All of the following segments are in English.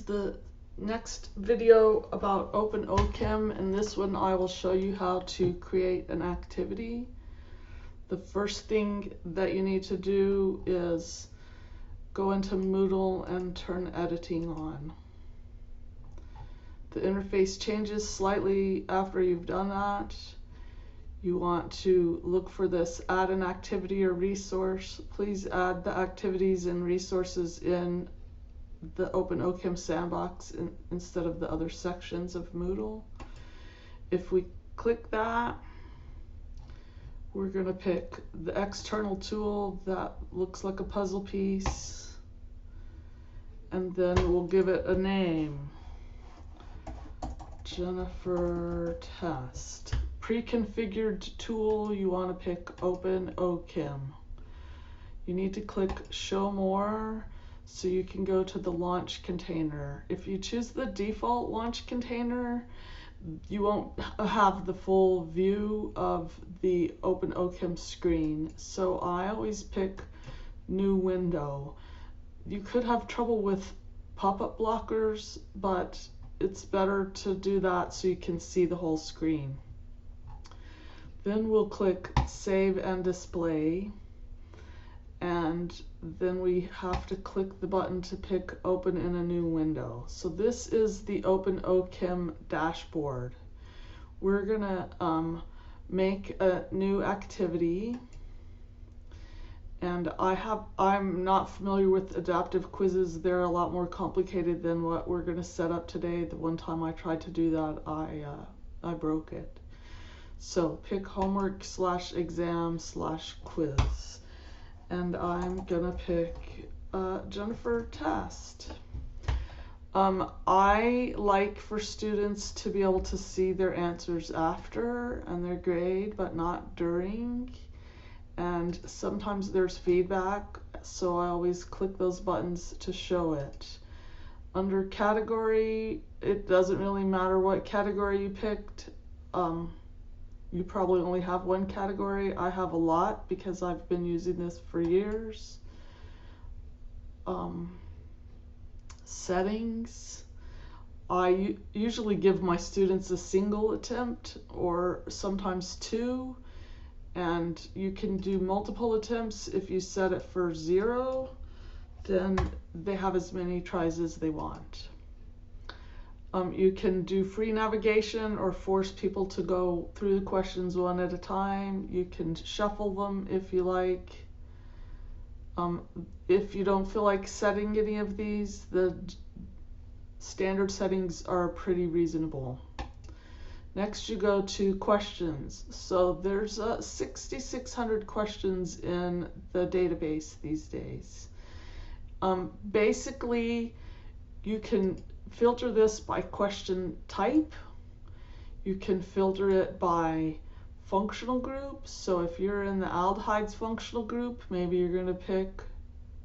The next video about OpenOChem. In this one I will show you how to create an activity. The first thing that you need to do is go into Moodle and turn editing on. The interface changes slightly after you've done that. You want to look for this add an activity or resource. Please add the activities and resources in the OpenOChem sandbox instead of the other sections of Moodle. If we click that, we're going to pick the external tool that looks like a puzzle piece, and then we'll give it a name. Jennifer Test. Pre-configured tool, you want to pick OpenOChem. You need to click Show More so you can go to the launch container. If you choose the default launch container, you won't have the full view of the OpenOChem screen. So I always pick New Window. You could have trouble with pop-up blockers, but it's better to do that so you can see the whole screen. Then we'll click Save and Display, and then we have to click the button to pick Open in a New Window. So this is the OpenOChem dashboard. We're gonna make a new activity, and I'm not familiar with adaptive quizzes. They're a lot more complicated than what we're gonna set up today. The one time I tried to do that, I broke it. So pick homework/exam/quiz, and I'm gonna pick Jennifer Test. I like for students to be able to see their answers after and their grade, but not during. And sometimes there's feedback, so I always click those buttons to show it. Under category, it doesn't really matter what category you picked. You probably only have one category. I have a lot because I've been using this for years. Settings. I usually give my students a single attempt or sometimes two, and you can do multiple attempts. If you set it for 0, then they have as many tries as they want. You can do free navigation or force people to go through the questions one at a time. You can shuffle them if you like. If you don't feel like setting any of these, the standard settings are pretty reasonable. Next you go to questions. So there's 6,600 questions in the database these days. Basically, you can filter this by question type. You can filter it by functional group. So if you're in the aldehydes functional group, maybe you're going to pick,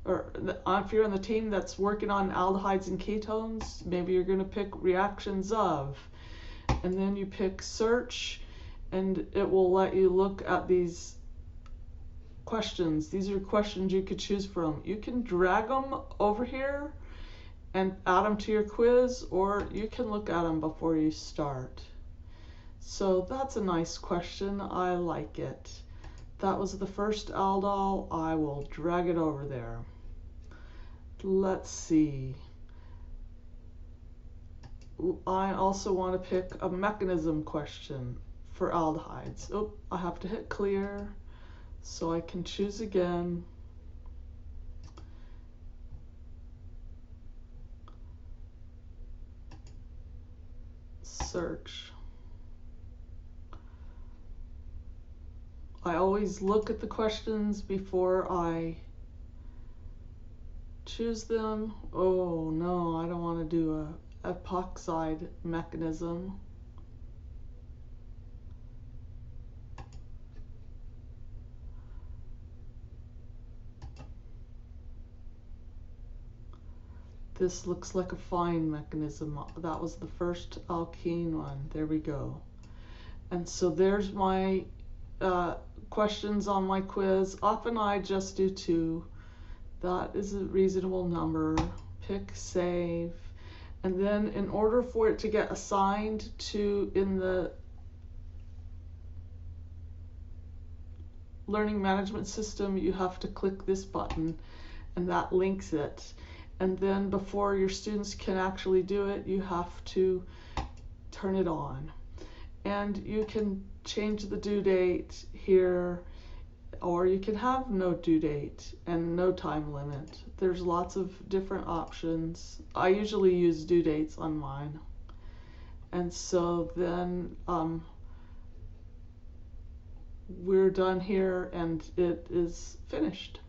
or if you're on the team that's working on aldehydes and ketones, maybe you're going to pick reactions of. And then you pick search, and it will let you look at these questions. These are questions you could choose from. You can drag them over here and add them to your quiz, or you can look at them before you start. So that's a nice question. I like it. That was the first aldol. I will drag it over there. Let's see. I also want to pick a mechanism question for aldehydes. Oh, I have to hit clear so I can choose again. Search. I always look at the questions before I choose them. Oh no, I don't want to do a epoxide mechanism. This looks like a fine mechanism. That was the first alkene one. There we go. And so there's my questions on my quiz. Often I just do 2. That is a reasonable number. Pick save. And then in order for it to get assigned to in the learning management system, you have to click this button and that links it. And then before your students can actually do it, you have to turn it on. And you can change the due date here, or you can have no due date and no time limit. There's lots of different options. I usually use due dates on mine. And so then we're done here and it is finished.